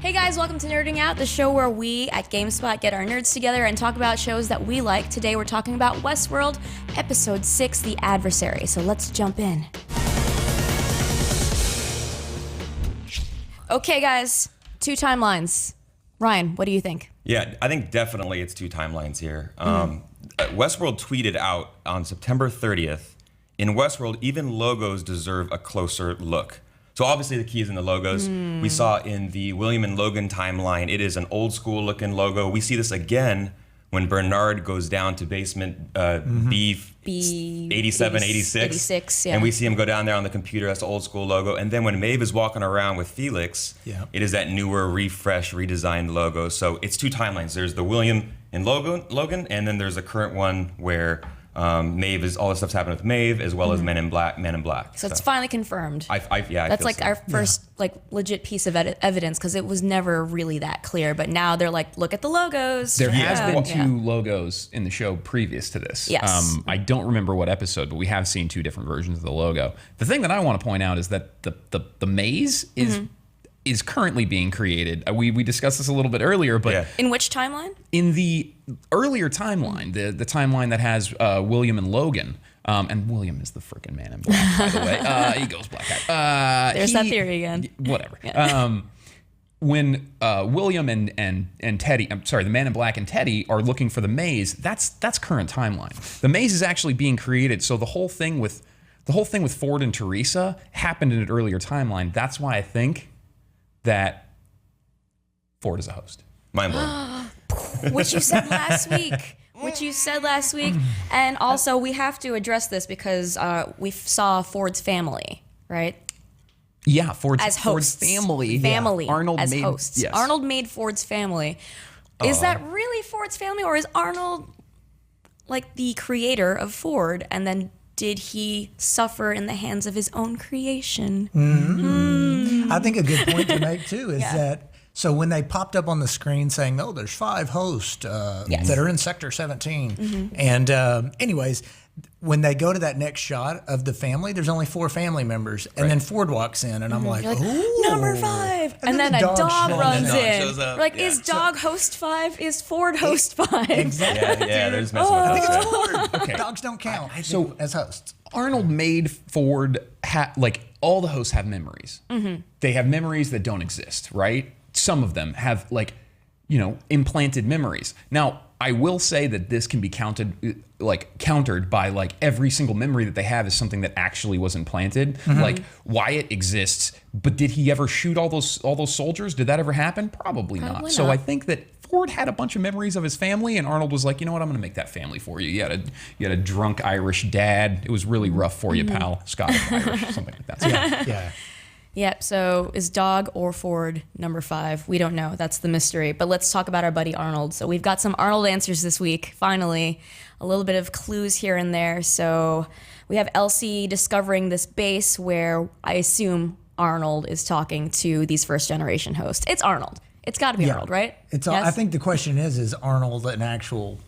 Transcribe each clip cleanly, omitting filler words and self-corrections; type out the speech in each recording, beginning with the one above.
Hey guys, welcome to Nerding Out, the show where we at Gamespot get our nerds together and talk about shows that we like. Today we're talking about Westworld, Episode 6, The Adversary. So let's jump in. Okay guys, two timelines. Ryan, what do you think? Yeah, I think definitely it's two timelines here. Westworld tweeted out on September 30th, in Westworld, even logos deserve a closer look. So obviously the key is in the logos. We saw in the William and Logan timeline, it is an old school looking logo. We see this again when Bernard goes down to basement B 87, 86. And we see him go down there on the computer. That's the old school logo. And then when Maeve is walking around with Felix, it is that newer, refreshed, redesigned logo. So it's two timelines. There's the William and Logan, and then there's the current one where Maeve is, all this stuff's happened with Maeve, as well as Men in Black. So it's finally confirmed. I That's like our first like legit piece of evidence, because it was never really that clear. But now they're like, look at the logos. There has been two logos in the show previous to this. Yes. I don't remember what episode, but we have seen two different versions of the logo. The thing that I want to point out is that the maze is currently being created. We discussed this a little bit earlier, but in which timeline? In the earlier timeline, the timeline that has William and Logan, and William is the freaking Man in Black, by the way. He goes black guy. There's that theory again. Whatever. Yeah. When William and Teddy, I'm sorry, the Man in Black and Teddy are looking for the maze, that's current timeline. The maze is actually being created, so the whole thing with Ford and Teresa happened in an earlier timeline. That's why I think that Ford is a host. Mind blown. Which you said last week. And also, we have to address this because we saw Ford's family, right? Yeah, Ford's family. Arnold as made, hosts. Yes. Arnold made Ford's family. Is that really Ford's family, or is Arnold like the creator of Ford, and then did he suffer in the hands of his own creation? I think a good point to make too is that, so when they popped up on the screen saying, "Oh, there's 5 hosts that are in Sector 17," and anyways, when they go to that next shot of the family, there's only 4 family members, and then Ford walks in, and I'm like, "Ooh, number 5," and then a dog runs in. Like, is dog host 5? Is Ford host 5? Exactly. Yeah, there's messing with I think that. it's Ford. Okay. Dogs don't count as hosts. Arnold made Ford like all the hosts have memories. They have memories that don't exist, right? Some of them have implanted memories. Now, I will say that this can be countered by like every single memory that they have is something that actually was implanted. Like Wyatt exists, but did he ever shoot all those soldiers? Did that ever happen? Probably not. So I think that Ford had a bunch of memories of his family, and Arnold was like, you know what, I'm going to make that family for you. You had a drunk Irish dad. It was really rough for you, pal. Scottish, Irish, something like that. So, Yeah. Yep, so is dog or Ford number 5? We don't know. That's the mystery. But let's talk about our buddy Arnold. So we've got some Arnold answers this week, finally. A little bit of clues here and there. So we have Elsie discovering this base where I assume Arnold is talking to these first-generation hosts. It's Arnold. It's got to be Arnold, right? Yes? I think the question is Arnold an actual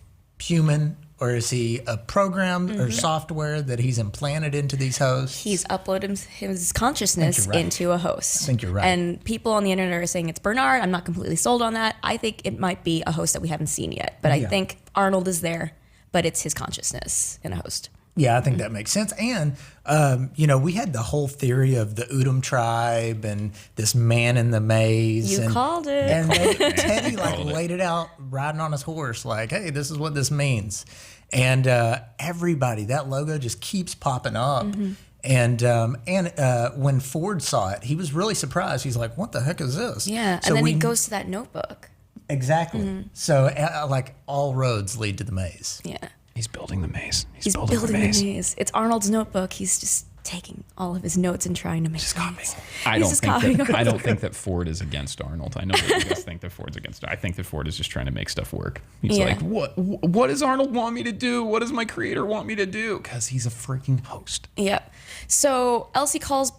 human, or is he a program or software that he's implanted into these hosts? He's uploaded his consciousness into a host. I think you're right. And people on the internet are saying it's Bernard. I'm not completely sold on that. I think it might be a host that we haven't seen yet. But I think Arnold is there, but it's his consciousness in a host. Yeah, I think that makes sense. And, we had the whole theory of the Udom tribe and this man in the maze. You called it. And Teddy laid it out riding on his horse like, hey, this is what this means. And everybody, that logo just keeps popping up. And when Ford saw it, he was really surprised. He's like, what the heck is this? Yeah, and then he goes to that notebook. Exactly. So all roads lead to the maze. Yeah. he's building the maze. He's building the maze. It's Arnold's notebook. He's just taking all of his notes and trying to make sense. I don't think that Ford is against Arnold. I know that you guys think that Ford's against it. I think that Ford is just trying to make stuff work. He's like, what does Arnold want me to do? What does my creator want me to do? Because he's a freaking host. Yep. So Elsie calls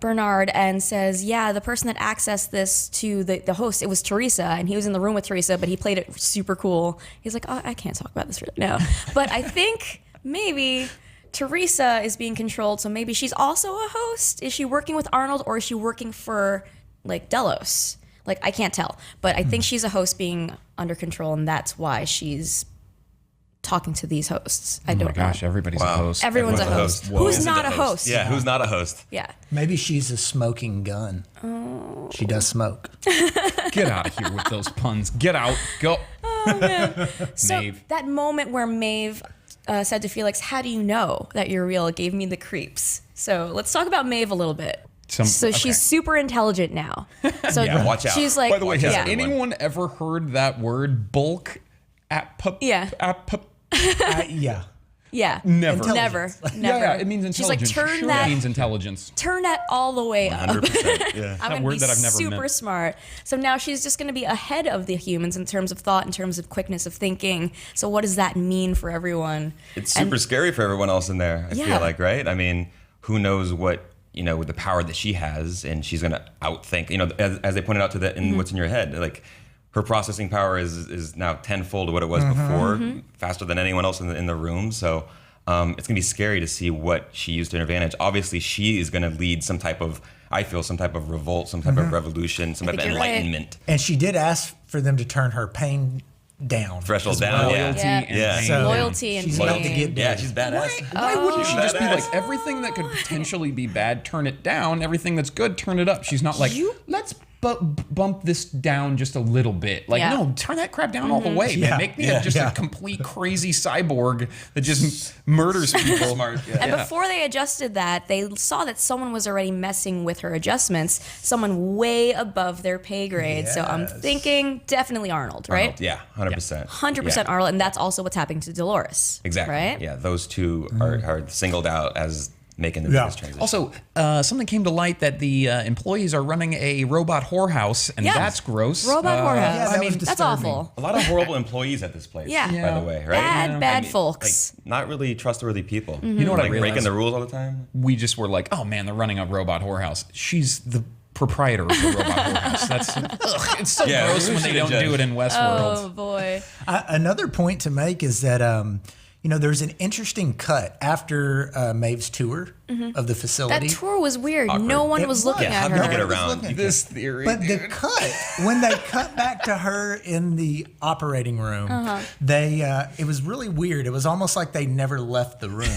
Bernard and says, yeah, the person that accessed this to the host, it was Teresa, and he was in the room with Teresa, but he played it super cool. He's like, oh, I can't talk about this right now. But I think maybe Teresa is being controlled, so maybe she's also a host. Is she working with Arnold, or is she working for like Delos? Like, I can't tell. But I think she's a host being under control, and that's why she's talking to these hosts. I don't know. Gosh, everybody's a host. Everyone's a host. Whoa. Who's Isn't not a host? Yeah, who's not a host? Yeah. Maybe she's a smoking gun. Oh. She does smoke. Get out of here with those puns. Get out. Go. Oh, man. So Maeve. that moment where Maeve said to Felix, how do you know that you're real? It gave me the creeps. So let's talk about Maeve a little bit. She's super intelligent now. So Watch out. She's like, By the way, has yeah. anyone ever heard that word bulk? Yeah. Yeah. Yeah. Never. Never. Yeah, it means She's like, intelligence. turn It that means intelligence. turn that all the way up. 100%. Yeah. I'm going word to be that I've never super meant. smart. So now she's just going to be ahead of the humans in terms of thought, in terms of quickness of thinking. So what does that mean for everyone? It's super scary for everyone else in there, I feel like, right? I mean, who knows what, with the power that she has, and she's going to outthink, as they pointed out in What's in Your Head, like, her processing power is now tenfold what it was before, faster than anyone else in the room. So it's going to be scary to see what she used to her advantage. Obviously, she is going to lead some type of revolt, some type of revolution, some type of enlightenment. Right. And she did ask for them to turn her pain down. Threshold down, Loyalty and pain. So loyalty and she's pain. about to get Yeah, dirty. she's badass. Why wouldn't she just be like, everything that could potentially be bad, turn it down. Everything that's good, turn it up. She's not like, let's bump this down just a little bit. Like, no, turn that crap down all the way, man. Make me a complete crazy cyborg that just murders people. Smart. And before they adjusted that, they saw that someone was already messing with her adjustments, someone way above their pay grade. So I'm thinking definitely Arnold, right? Yeah, 100%. 100% Arnold, and that's also what's happening to Dolores. Exactly. Right? Yeah, those two are singled out as making the biggest transition. Also, something came to light that the employees are running a robot whorehouse, and that's gross. Robot whorehouse. Yeah, I mean, was that's disturbing. awful. A lot of horrible employees at this place, Yeah. by the way, right? Bad folks. Like, not really trustworthy people. You know what I like realized? breaking the rules all the time. We just were like, oh man, they're running a robot whorehouse. She's the proprietor of the robot whorehouse. It's so gross when they don't do it in Westworld. Oh, boy. Another point to make is that there's an interesting cut after Maeve's tour of the facility. That tour was weird. Awkward. No one It was was. looking Yeah, at how do you her. get around? This theory, But the cut, when they cut back to her in the operating room, it was really weird. It was almost like they never left the room.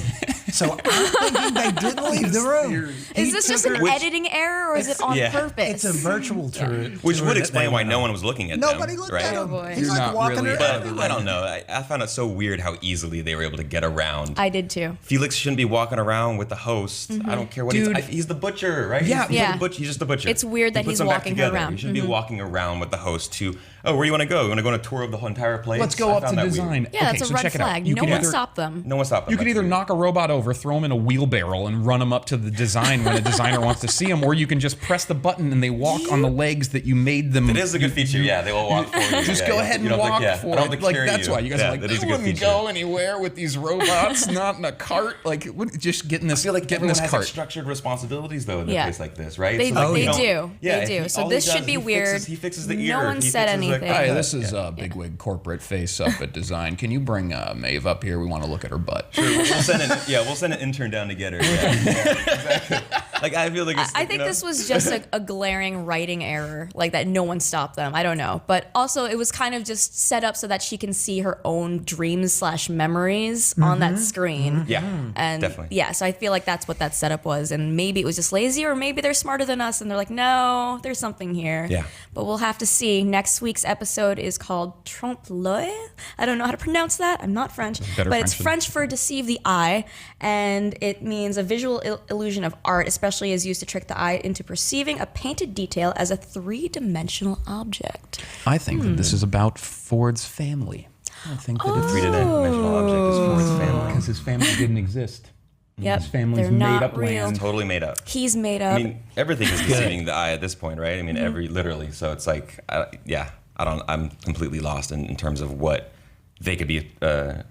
So I'm thinking they didn't leave the room. Is this just an editing error, or is it on purpose? It's a virtual tour. Which would explain that why they no went one on. was looking at Nobody them. looked right? at him. boy. He's You're like not walking really around. But I don't know. I found it so weird how easily they were able to get around. I did too. Felix shouldn't be walking around with the host. I don't care what he's the butcher, right? Yeah. He's just the butcher. It's weird that He puts he's them back walking her together. around. You shouldn't be walking around with the host to, where do you want to go? You want to go on a tour of the whole entire place? let's go I up to found that weird. design. Yeah, that's so a red check it out. flag. You No could one either- stopped them. No one stopped them. You could That's either weird. knock a robot over, throw him in a wheelbarrow, and run him up to the design when a designer wants to see him, or you can just press the button and they walk on the legs that you made them. It is a good feature. Yeah, they will walk for you. Just Yeah, go you ahead don't and have to- walk yeah, for I don't have it. to Like carry that's you. why you guys Yeah, are like, that I is a good wouldn't feature. go anywhere with these robots, not in a cart. Like, just get in this. I feel like get in everyone this has cart. like, structured responsibilities though in a Yeah. place like this, right? They, So, like, they you don't- do. Yeah, They do. he- So all he this does should is be he weird. fixes the ear. No one He said fixes the- anything. Hi, this is bigwig corporate face up at design. Can you bring Maeve up here? We want to look at her butt. We'll send an intern down to get her. Yeah, exactly. Like I feel like it's, I think this was just a glaring writing error, like that no one stopped them. I don't know. But also it was kind of just set up so that she can see her own dreams / memories on that screen. Yeah, And definitely. yeah, so I feel like that's what that setup was. And maybe it was just lazy, or maybe they're smarter than us and they're like, no, there's something here. Yeah. But we'll have to see. Next week's episode is called Trompe l'œil. I don't know how to pronounce that. I'm not French. Better But it's French French for deceive the eye. And it means a visual illusion of art, especially is used to trick the eye into perceiving a painted detail as a three-dimensional object. I think that this is about Ford's family. I think that it's Three-dimensional object is Ford's family. because his family didn't exist. Yep. His family's They're made not up real. land. Totally made up. He's made up. I mean, everything is deceiving the eye at this point, right? I mean, literally. So it's like, I'm completely lost in terms of what they could be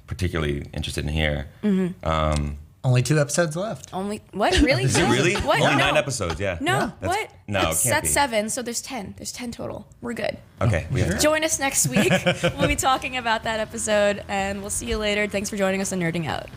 particularly interested in here. Only 2 episodes left. Only what? Really? Is it really? What? Only No. 9 episodes, yeah. No. That's- What? No, that's, it can't that's be. 7. So there's 10. There's 10 total. We're good. Okay. Join us next week. We'll be talking about that episode, and we'll see you later. Thanks for joining us on Nerding Out.